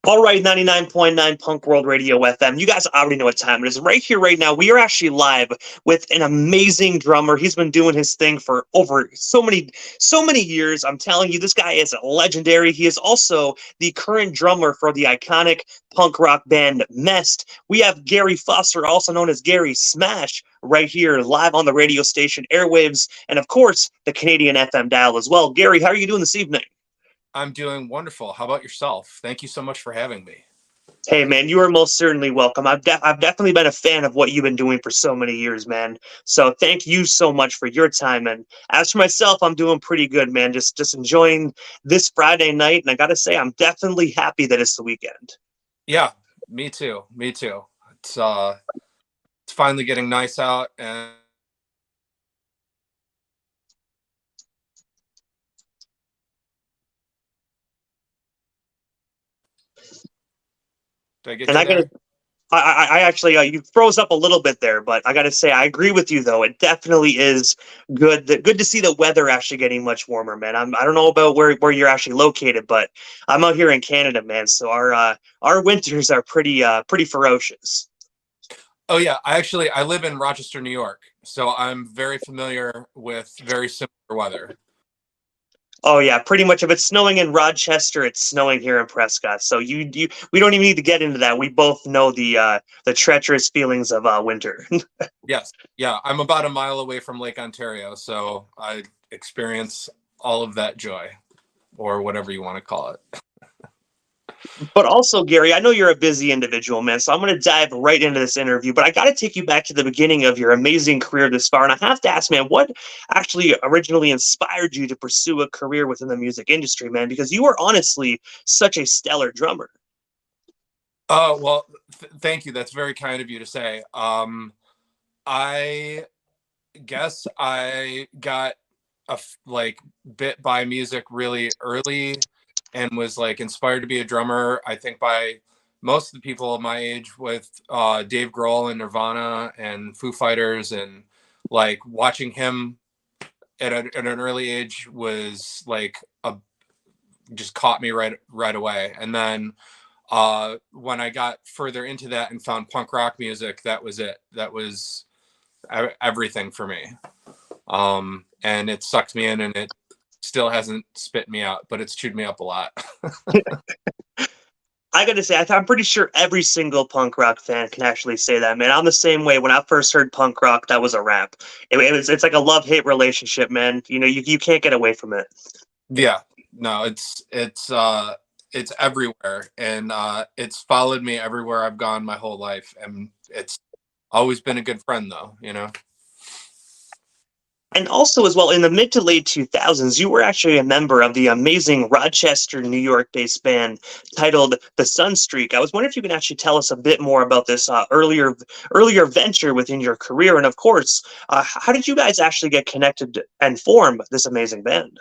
All right, 99.9 Punk World Radio FM. You guys already know what time it is. Right here, right now, we are actually live with an amazing drummer. He's been doing his thing for over so many years. I'm telling you, this guy is legendary. He is also the current drummer for the iconic punk rock band MEST. We have Gary Foster, also known as Gary Smash, right here live on the radio station airwaves, and of course, the Canadian FM dial as well. Gary, how are you doing this evening? I'm doing wonderful. How about yourself? Thank you so much for having me. Hey, man, you are most certainly welcome. I've definitely been a fan of what you've been doing for so many years, man. So thank you so much for your time. And as for myself, I'm doing pretty good, man. Just enjoying this Friday night. And I got to say, I'm definitely happy that it's the weekend. Yeah, me too. Me too. It's finally getting nice out, and did I get And you there? I actually, you froze up a little bit there, but I got to say, I agree with you though. It definitely is good to see the weather actually getting much warmer, man. I don't know about where you're actually located, but I'm out here in Canada, man. So our winters are pretty ferocious. Oh yeah, I live in Rochester, New York, so I'm very familiar with very similar weather. Oh yeah, pretty much. If it's snowing in Rochester, it's snowing here in Prescott. So we don't even need to get into that. We both know the treacherous feelings of winter. Yes, yeah, I'm about a mile away from Lake Ontario, so I experience all of that joy, or whatever you want to call it. But also, Gary, I know you're a busy individual, man. So I'm going to dive right into this interview. But I got to take you back to the beginning of your amazing career this far, and I have to ask, man, what actually originally inspired you to pursue a career within the music industry, man? Because you are honestly such a stellar drummer. Oh well, thank you. That's very kind of you to say. I guess I got like bit by music really early and was like inspired to be a drummer. I think by most of the people my age with Dave Grohl and Nirvana and Foo Fighters, and like watching him at an early age was like just caught me right away. And then when I got further into that and found punk rock music, that was it. That was everything for me. And it sucked me in, and it still hasn't spit me out, but it's chewed me up a lot. I got to say, I'm pretty sure every single punk rock fan can actually say that, man. I'm the same way. When I first heard punk rock, that was a rap. It's like a love-hate relationship, man. You know, you can't get away from it. Yeah, no, it's everywhere, and it's followed me everywhere I've gone my whole life, and it's always been a good friend, though, you know. And also, as well, in the mid to late 2000s, you were actually a member of the amazing Rochester, New York-based band titled The Sunstreak. I was wondering if you can actually tell us a bit more about this earlier venture within your career, and of course, how did you guys actually get connected and form this amazing band?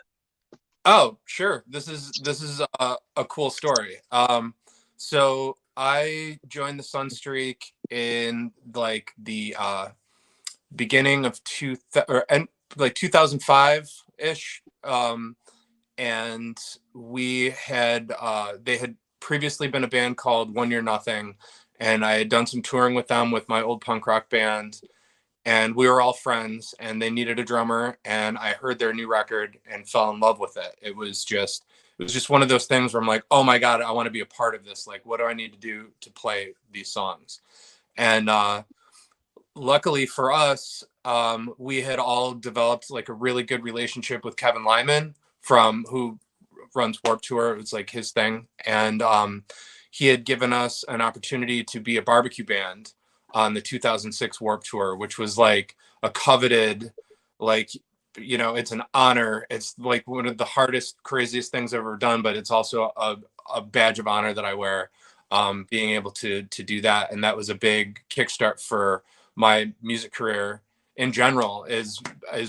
Oh, sure. This is a cool story. So I joined the Sunstreak in like the beginning of 2005 ish, and we had they had previously been a band called One Year Nothing, and I had done some touring with them with my old punk rock band, and we were all friends, and they needed a drummer, and I heard their new record and fell in love with it. It was just one of those things where I'm like, oh my God, I want to be a part of this. Like, what do I need to do to play these songs? And luckily for us, we had all developed like a really good relationship with Kevin Lyman, from who runs Warped Tour. It was like his thing. And he had given us an opportunity to be a barbecue band on the 2006 Warped Tour, which was like a coveted, like, you know, it's an honor. It's like one of the hardest, craziest things I've ever done, but it's also a badge of honor that I wear, being able to do that. And that was a big kickstart for my music career in general, is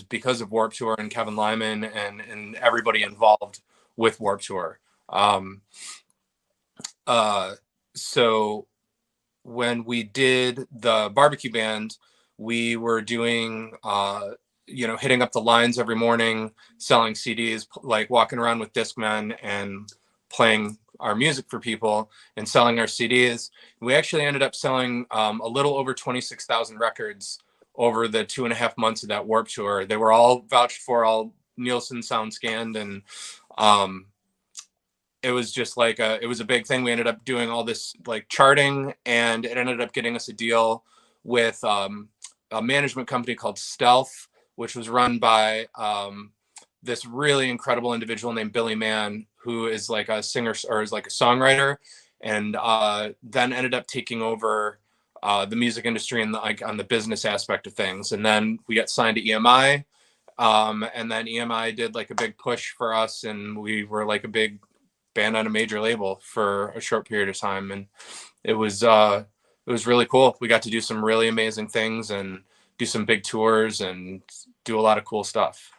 because of Warped Tour and Kevin Lyman and everybody involved with Warped Tour. So when we did the barbecue band, we were doing, hitting up the lines every morning, selling CDs, like walking around with Discmen and playing our music for people and selling our CDs. We actually ended up selling a little over 26,000 records over the 2.5 months of that Warped Tour. They were all vouched for, all Nielsen sound scanned, and it was just like it was a big thing. We ended up doing all this like charting, and it ended up getting us a deal with a management company called Stealth, which was run by this really incredible individual named Billy Mann, who is like a singer or is like a songwriter, and then ended up taking over the music industry and like on the business aspect of things. And then we got signed to EMI, and then EMI did like a big push for us, and we were like a big band on a major label for a short period of time, and it was really cool. We got to do some really amazing things and do some big tours and do a lot of cool stuff.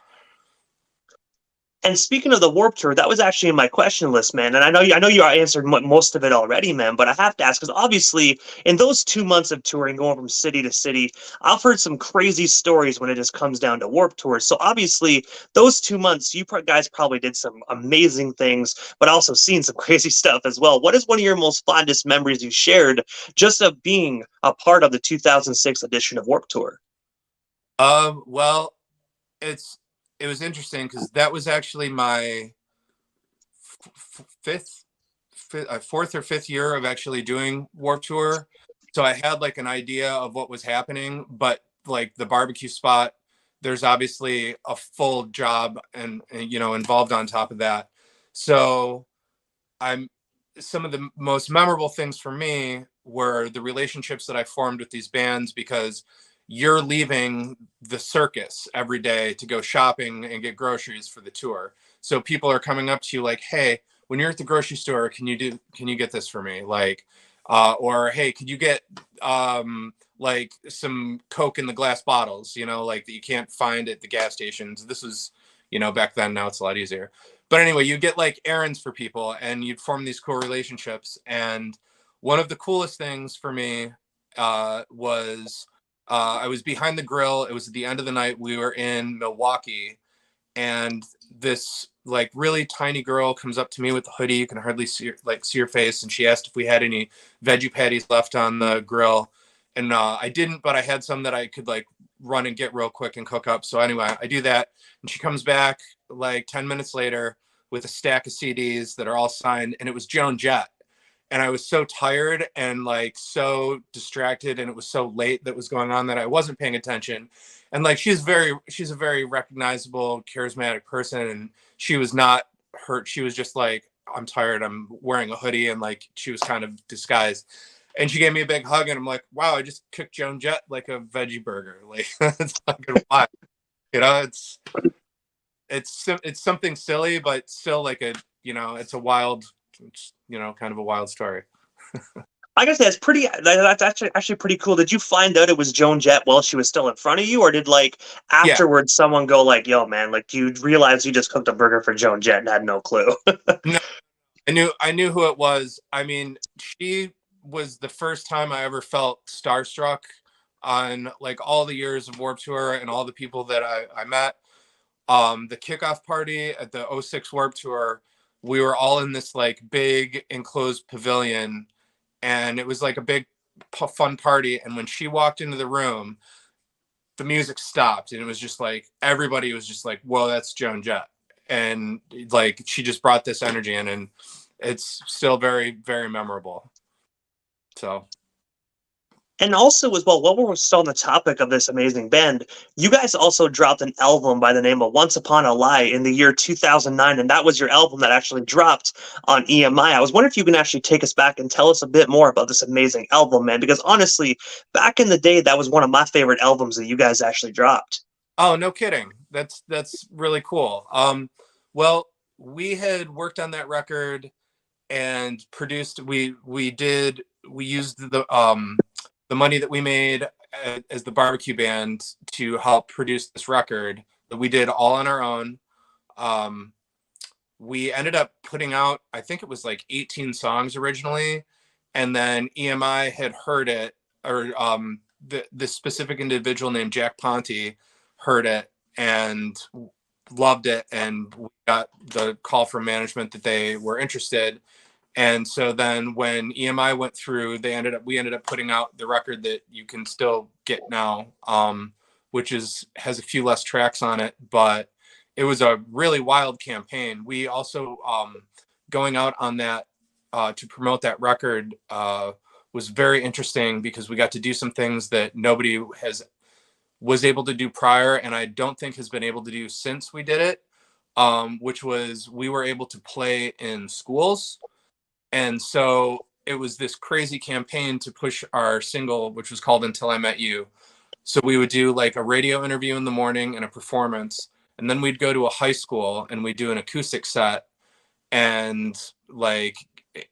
And speaking of the Warped Tour, that was actually in my question list, man. And I know you answered most of it already, man. But I have to ask because obviously, in those 2 months of touring, going from city to city, I've heard some crazy stories when it just comes down to Warped Tours. So obviously, those 2 months, guys probably did some amazing things, but also seen some crazy stuff as well. What is one of your most fondest memories you shared just of being a part of the 2006 edition of Warped Tour? Well, it was interesting because that was actually my fourth or fifth year of actually doing Warped Tour. So I had like an idea of what was happening, but like the barbecue spot, there's obviously a full job and involved on top of that. So I'm some of the most memorable things for me were the relationships that I formed with these bands, because you're leaving the circus every day to go shopping and get groceries for the tour. So people are coming up to you like, hey, when you're at the grocery store, can you get this for me? Like, or hey, could you get like some Coke in the glass bottles, like that you can't find at the gas stations. This was, back then. Now it's a lot easier. But anyway, you get like errands for people and you'd form these cool relationships. And one of the coolest things for me was I was behind the grill. It was at the end of the night. We were in Milwaukee, and this like really tiny girl comes up to me with a hoodie. You can hardly see her face. And she asked if we had any veggie patties left on the grill. And I didn't, but I had some that I could like run and get real quick and cook up. So anyway, I do that. And she comes back like 10 minutes later with a stack of CDs that are all signed. And it was Joan Jett. And I was so tired and like so distracted, and it was so late that was going on that I wasn't paying attention. And like she's a very recognizable, charismatic person, and she was not hurt. She was just like, I'm tired, I'm wearing a hoodie, and like she was kind of disguised. And she gave me a big hug, and I'm like, wow, I just cooked Joan Jett like a veggie burger. Like it's fucking wild. It's something silly, but still like it's a wild, kind of a wild story. I guess that's actually pretty cool. Did you find out it was Joan Jett while she was still in front of you, or did like Yeah. afterwards someone go like, "Yo, man, like you realize you just cooked a burger for Joan Jett and had no clue"? No, I knew who it was. I mean, she was the first time I ever felt starstruck on like all the years of Warped Tour and all the people that I met. The kickoff party at the '06 Warped Tour, we were all in this like big enclosed pavilion, and it was like a big fun party. And when she walked into the room, the music stopped, and it was just like everybody was just like, whoa, that's Joan Jett. And like she just brought this energy in, and it's still very, very memorable. So And also, as well, while we're still on the topic of this amazing band, you guys also dropped an album by the name of Once Upon a Lie in the year 2009, and that was your album that actually dropped on EMI. I was wondering if you can actually take us back and tell us a bit more about this amazing album, man, because honestly, back in the day, that was one of my favorite albums that you guys actually dropped. oh, no kidding. That's really cool. Well, we had worked on that record and produced. We used the money that we made as the barbecue band to help produce this record that we did all on our own. We ended up putting out, I think it was like 18 songs originally, and then EMI had heard it, or the specific individual named Jack Ponte heard it and loved it, and we got the call from management that they were interested. And so then when EMI went through, we ended up putting out the record that you can still get now, which has a few less tracks on it, but it was a really wild campaign. We also, going out on that to promote that record was very interesting because we got to do some things that nobody was able to do prior, and I don't think has been able to do since we did it, which was we were able to play in schools. And so it was this crazy campaign to push our single, which was called Until I Met You. So we would do like a radio interview in the morning and a performance. And then we'd go to a high school and we'd do an acoustic set and like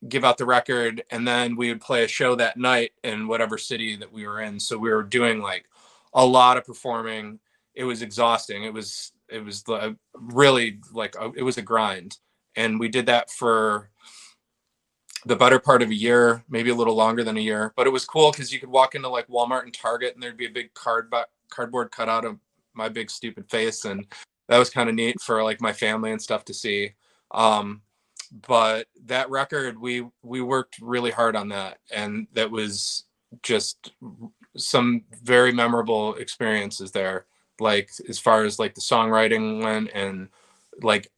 give out the record. And then we would play a show that night in whatever city that we were in. So we were doing like a lot of performing. It was exhausting. It was really like, it was a grind. And we did that for the better part of a year, maybe a little longer than a year. But it was cool because you could walk into like Walmart and Target and there'd be a big cardboard cutout of my big stupid face. And that was kind of neat for like my family and stuff to see. But that record, we worked really hard on that. And that was just some very memorable experiences there. Like as far as like the songwriting went and like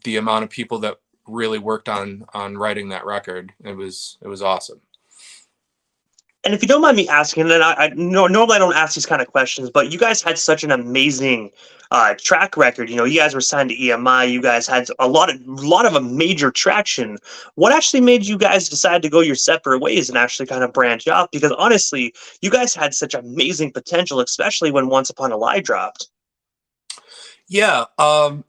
the amount of people that really worked on writing that record. It was awesome. And if you don't mind me asking, then I normally I don't ask these kind of questions, but you guys had such an amazing track record. You know, you guys were signed to EMI. You guys had a lot of a major traction. What actually made you guys decide to go your separate ways and actually kind of branch off? Because honestly, you guys had such amazing potential, especially when Once Upon a Lie dropped. Yeah,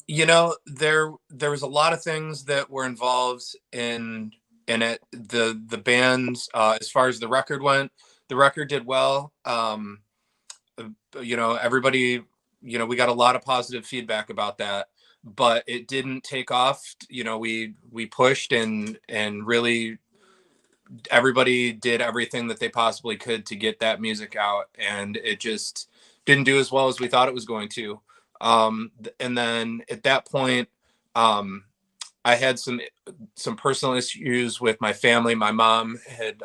you know, there was a lot of things that were involved in it. The band, as far as the record went, the record did well. You know, everybody, you know, we got a lot of positive feedback about that, but it didn't take off. You know, we pushed and really everybody did everything that they possibly could to get that music out, and it just didn't do as well as we thought it was going to. And then at that point, I had some personal issues with my family. My mom had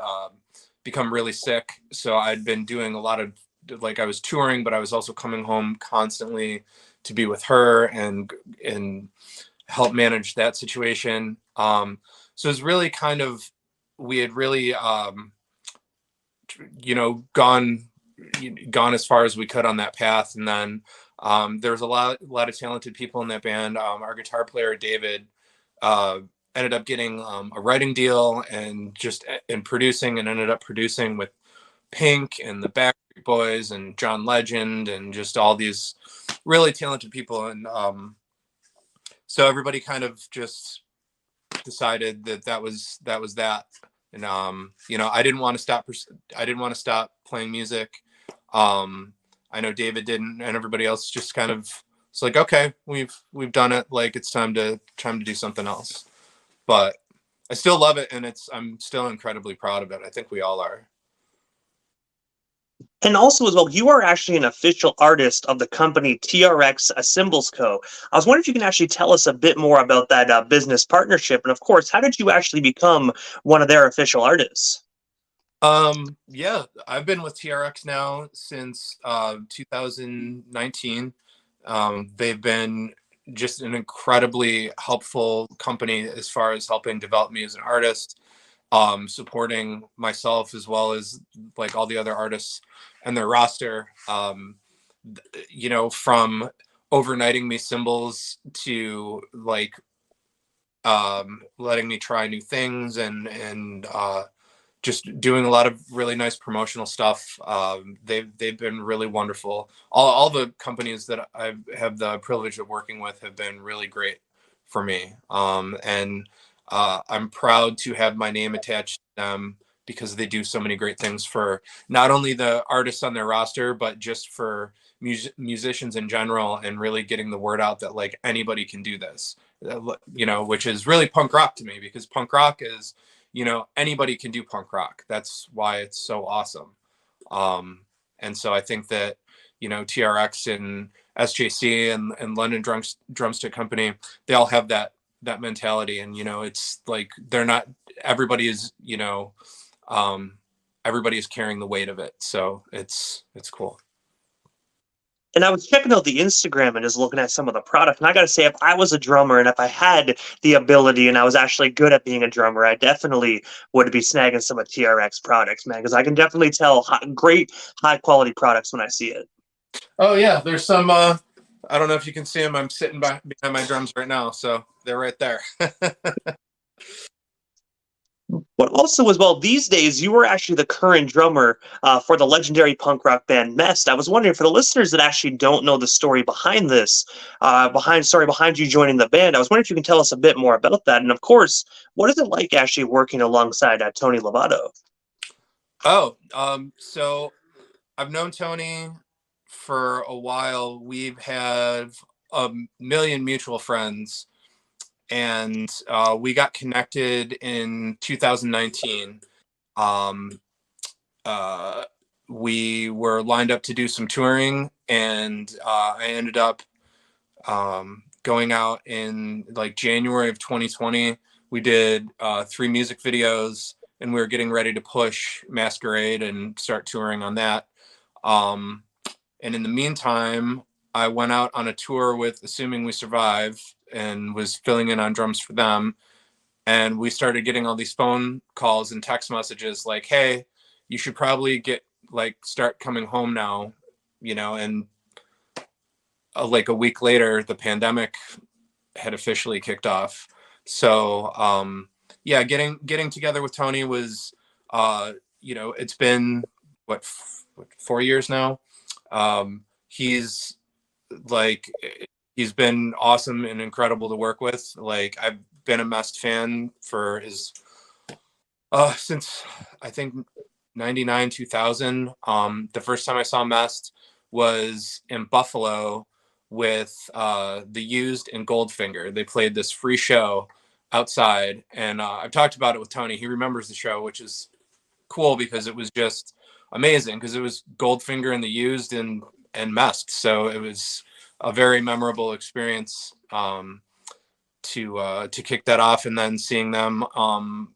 become really sick, so I'd been doing a lot of like I was touring, but I was also coming home constantly to be with her and help manage that situation. So it's really kind of we had really you know gone as far as we could on that path, and then there was a lot of talented people in that band. Our guitar player David ended up getting a writing deal and producing, and ended up producing with Pink and the Backstreet Boys and John Legend and just all these really talented people. And so everybody kind of just decided that was that. And you know, I didn't want to stop playing music. I know David didn't, and everybody else just kind of it's like, okay, we've done it. Like it's time to do something else. But I still love it, and I'm still incredibly proud of it. I think we all are. And also as well, you are actually an official artist of the company TRX Symbols Co. I was wondering if you can actually tell us a bit more about that business partnership, and of course, how did you actually become one of their official artists? Yeah, I've been with TRX now since 2019. They've been just an incredibly helpful company as far as helping develop me as an artist, supporting myself as well as like all the other artists and their roster. You know, from overnighting me cymbals to like letting me try new things and just doing a lot of really nice promotional stuff. They've been really wonderful. All the companies that I have the privilege of working with have been really great for me. And I'm proud to have my name attached to them because they do so many great things for not only the artists on their roster, but just for musicians in general, and really getting the word out that like anybody can do this, you know, which is really punk rock to me, because punk rock is, you know, anybody can do punk rock. That's why it's so awesome. And so I think that, you know, TRX and SJC and London Drumstick Company, they all have that mentality. And, you know, it's like, they're not, everybody is, you know, everybody is carrying the weight of it. So it's cool. And I was checking out the Instagram and just looking at some of the product. And I got to say, if I was a drummer and if I had the ability and I was actually good at being a drummer, I definitely would be snagging some of TRX products, man, because I can definitely tell great, high quality products when I see it. Oh yeah, there's some. I don't know if you can see them. I'm sitting behind my drums right now, so they're right there. But also, as well, these days you were actually the current drummer for the legendary punk rock band MEST. I was wondering, for the listeners that actually don't know the story behind this, behind you joining the band, I was wondering if you can tell us a bit more about that. And of course, what is it like actually working alongside Tony Lovato? Oh, so I've known Tony for a while. We've had a million mutual friends, and we got connected in 2019. Um, we were lined up to do some touring, and I ended up going out in like January of 2020. We did 3 music videos, and we were getting ready to push Masquerade and start touring on that. And in the meantime, I went out on a tour with Assuming We Survive and was filling in on drums for them. And we started getting all these phone calls and text messages like, hey, you should probably start coming home now, you know. And like a week later, the pandemic had officially kicked off. So yeah, getting together with Tony was, you know, it's been what 4 years now. He's like, he's been awesome and incredible to work with. Like, I've been a MEST fan for his since I think 99, 2000. The first time I saw MEST was in Buffalo with the Used and Goldfinger. They played this free show outside, and I've talked about it with Tony. He remembers the show, which is cool because it was just amazing, because it was Goldfinger and the Used and MEST. So it was a very memorable experience to kick that off, and then seeing them on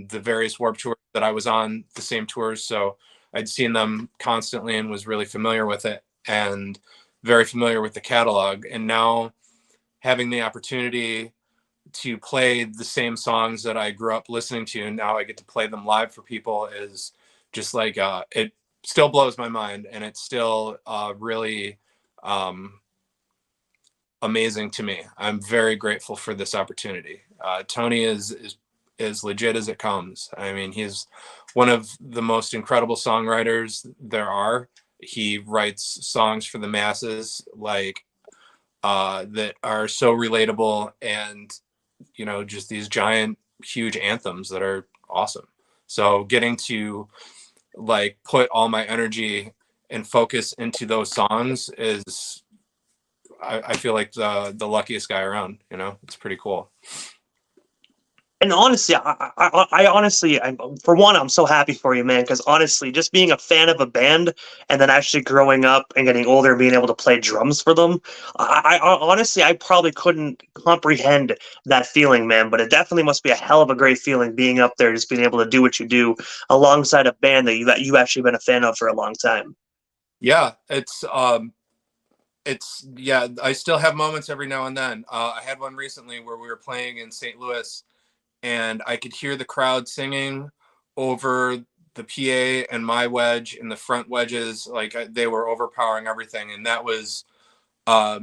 the various Warped tours that I was on, the same tours. So I'd seen them constantly and was really familiar with it and very familiar with the catalog. And now having the opportunity to play the same songs that I grew up listening to, and now I get to play them live for people, is just like, it still blows my mind, and it's still really amazing to me. I'm very grateful for this opportunity. Tony is legit as it comes. I mean, he's one of the most incredible songwriters there are. He writes songs for the masses, like that are so relatable, and you know, just these giant, huge anthems that are awesome. So getting to like put all my energy and focus into those songs is, I feel like the luckiest guy around. You know, it's pretty cool. And honestly, I honestly, for one, I'm so happy for you, man, because honestly, just being a fan of a band and then actually growing up and getting older and being able to play drums for them, honestly, I probably couldn't comprehend that feeling, man. But it definitely must be a hell of a great feeling being up there, just being able to do what you do alongside a band that you actually been a fan of for a long time. Yeah, it's yeah. I still have moments every now and then. I had one recently where we were playing in St. Louis, and I could hear the crowd singing over the PA and my wedge in the front wedges. Like, they were overpowering everything. And that was a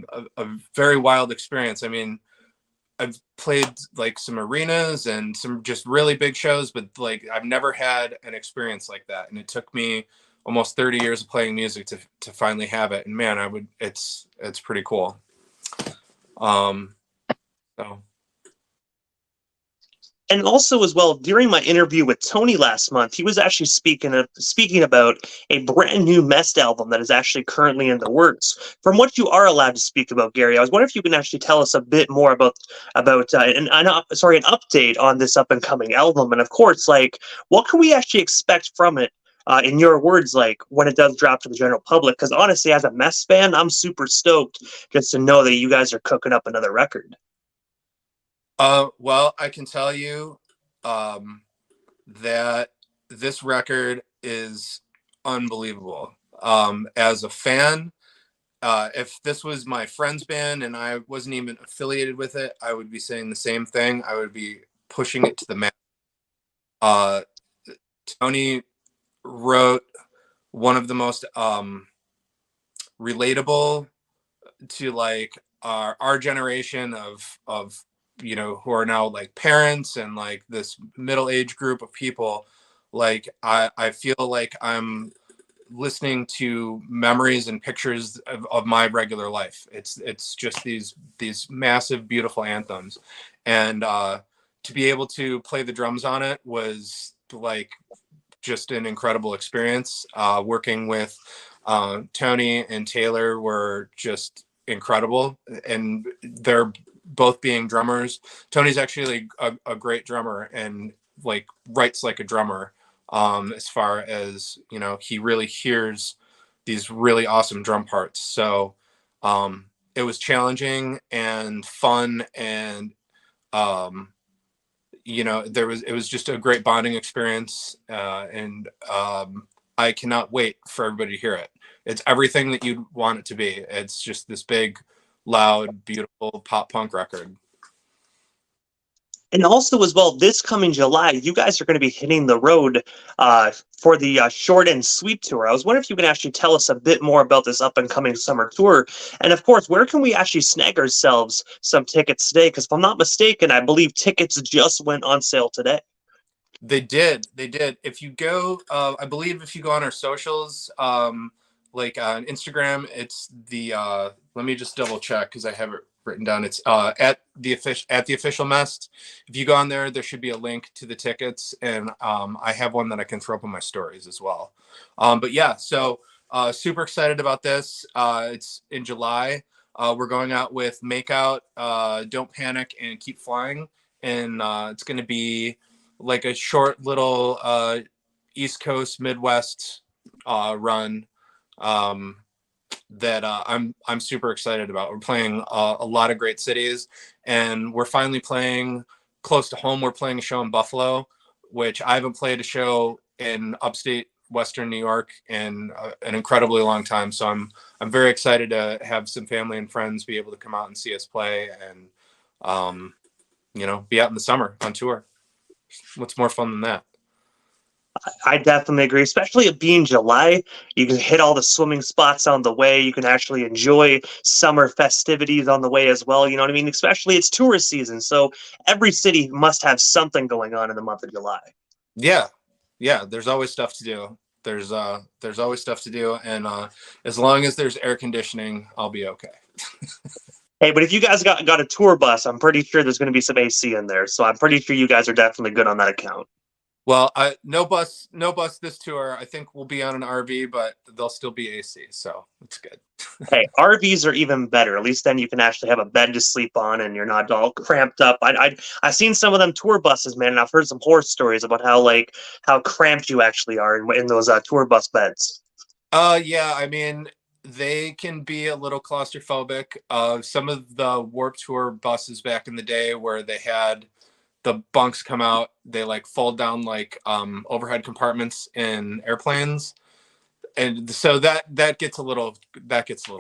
very wild experience. I mean, I've played like some arenas and some just really big shows, but like, I've never had an experience like that. And it took me almost 30 years of playing music to finally have it. And man, it's pretty cool. So. And also, as well, during my interview with Tony last month, he was actually speaking about a brand new MEST album that is actually currently in the works. From what you are allowed to speak about, Gary, I was wondering if you can actually tell us a bit more about an update on this up and coming album, and of course, like, what can we actually expect from it? In your words, like, when it does drop to the general public? Because honestly, as a MEST fan, I'm super stoked just to know that you guys are cooking up another record. Well, I can tell you um, that this record is unbelievable. As a fan, if this was my friend's band and I wasn't even affiliated with it, I would be saying the same thing. I would be pushing it to the max. Uh, Tony wrote one of the most relatable to like our generation of who are now like parents and like this middle-aged group of people. Like I feel like I'm listening to memories and pictures of my regular life. It's just these massive beautiful anthems, and to be able to play the drums on it was like just an incredible experience. Working with Tony and Taylor were just incredible, and they're both being drummers. Tony's actually a great drummer and like writes like a drummer. As far as he really hears these really awesome drum parts. So it was challenging and fun, and it was just a great bonding experience, and I cannot wait for everybody to hear it. It's everything that you'd want it to be. It's just this big, loud, beautiful pop punk record. And also, as well, this coming July, you guys are going to be hitting the road for the Short and Sweet tour. I was wondering if you can actually tell us a bit more about this up and coming summer tour. And of course, where can we actually snag ourselves some tickets today? Because if I'm not mistaken, I believe tickets just went on sale today. They did. If you go, I believe if you go on our socials, like on Instagram, it's the, let me just double check because I have it written down. It's at the official MEST. If you go on there, there should be a link to the tickets, and I have one that I can throw up on my stories as well. But yeah, so super excited about this. It's in July. We're going out with Makeout, Don't Panic, and Keep Flying, and it's going to be like a short little East Coast Midwest run that I'm super excited about. We're playing a lot of great cities, and we're finally playing close to home. We're playing a show in Buffalo, which I haven't played a show in upstate Western New York in an incredibly long time. So I'm very excited to have some family and friends be able to come out and see us play, and be out in the summer on tour. What's more fun than that? I definitely agree, especially it being July. You can hit all the swimming spots on the way. You can actually enjoy summer festivities on the way as well. You know what I mean? Especially it's tourist season, so every city must have something going on in the month of July. Yeah, there's always stuff to do. There's always stuff to do, and as long as there's air conditioning, I'll be okay. Hey, but if you guys got a tour bus, I'm pretty sure there's going to be some AC in there, so I'm pretty sure you guys are definitely good on that account. Well, no bus this tour. I think we'll be on an RV, but they'll still be AC, so it's good. Hey, RVs are even better. At least then you can actually have a bed to sleep on, and you're not all cramped up. I've seen some of them tour buses, man, and I've heard some horror stories about how cramped you actually are in those tour bus beds. Yeah, I mean, they can be a little claustrophobic. Some of the Warped Tour buses back in the day where they had the bunks come out, they like fold down like overhead compartments in airplanes, and so that gets a little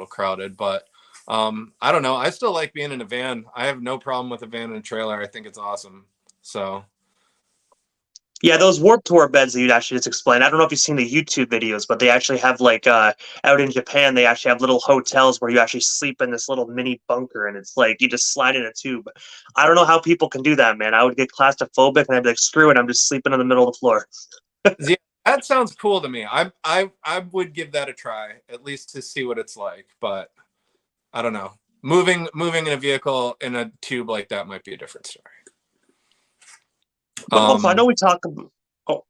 crowded. But I don't know, I still like being in a van. I have no problem with a van and a trailer. I think it's awesome. So Yeah, those Warped Tour beds that you'd actually just explained. I don't know if you've seen the YouTube videos, but they actually have like out in Japan, they actually have little hotels where you actually sleep in this little mini bunker, and it's like you just slide in a tube. I don't know how people can do that, man. I would get claustrophobic, and I'd be like, screw it, I'm just sleeping in the middle of the floor. yeah, that sounds cool to me. I would give that a try, at least to see what it's like. But I don't know. Moving in a vehicle in a tube like that might be a different story. But also, I know we talk. Oh,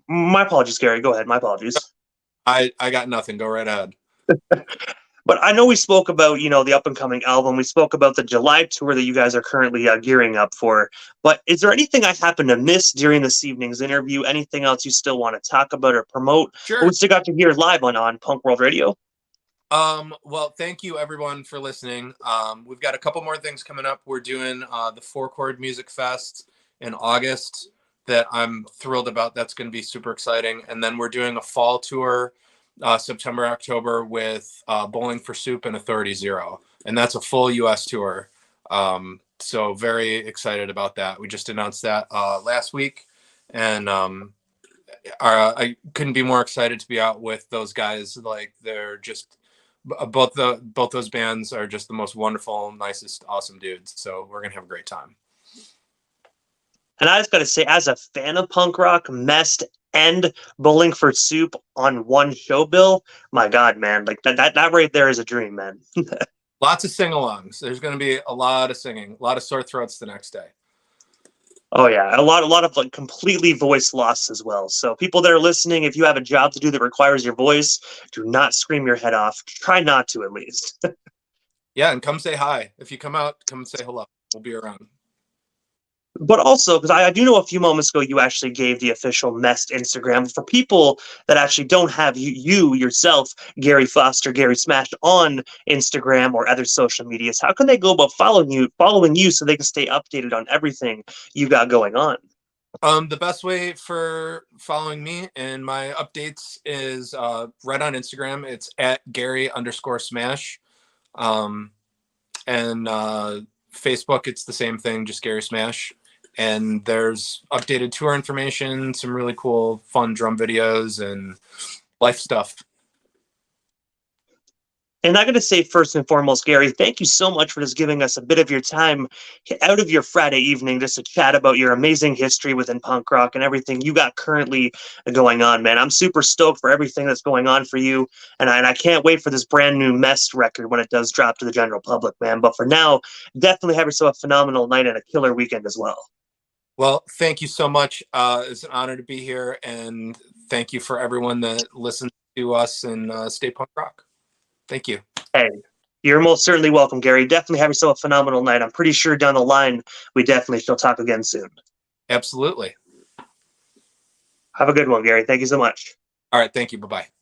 my apologies, Gary. Go ahead. My apologies. I got nothing. Go right ahead. But I know we spoke about, the up and coming album. We spoke about the July tour that you guys are currently gearing up for. But is there anything I happened to miss during this evening's interview? Anything else you still want to talk about or promote? Sure. Or we still got to hear live on Punk World Radio? Well, thank you everyone for listening. We've got a couple more things coming up. We're doing the Four Chord Music Fest in August that I'm thrilled about. That's going to be super exciting. And then we're doing a fall tour September, October with Bowling for Soup and Authority Zero. And that's a full US tour. So very excited about that. We just announced that last week. And I couldn't be more excited to be out with those guys. Like they're just both those bands are just the most wonderful, nicest, awesome dudes. So we're gonna have a great time. And I just got to say, as a fan of punk rock, MEST and Bowling for Soup on one show bill, my God, man, like that right there is a dream, man. Lots of sing-alongs. There's gonna be a lot of singing, a lot of sore throats the next day. Oh yeah, a lot of like completely voice loss as well. So people that are listening, if you have a job to do that requires your voice, do not scream your head off. Try not to, at least. Yeah, and come say hi. If you come out, come say hello. We'll be around. But also, because I do know a few moments ago you actually gave the official MEST Instagram for people that actually don't have you yourself, Gary Foster, Gary Smash, on Instagram or other social medias. How can they go about following you so they can stay updated on everything you got going on? The best way for following me and my updates is right on Instagram. It's at Gary_Smash. And Facebook, it's the same thing, just Gary Smash. And there's updated tour information, some really cool, fun drum videos, and life stuff. And I'm going to say first and foremost, Gary, thank you so much for just giving us a bit of your time out of your Friday evening just to chat about your amazing history within punk rock and everything you got currently going on, man. I'm super stoked for everything that's going on for you. And I can't wait for this brand new MEST record when it does drop to the general public, man. But for now, definitely have yourself a phenomenal night and a killer weekend as well. Well, thank you so much. It's an honor to be here. And thank you for everyone that listens to us and stay punk rock. Thank you. Hey, you're most certainly welcome, Gary. Definitely have yourself a phenomenal night. I'm pretty sure down the line, we definitely shall talk again soon. Absolutely. Have a good one, Gary. Thank you so much. All right. Thank you. Bye-bye.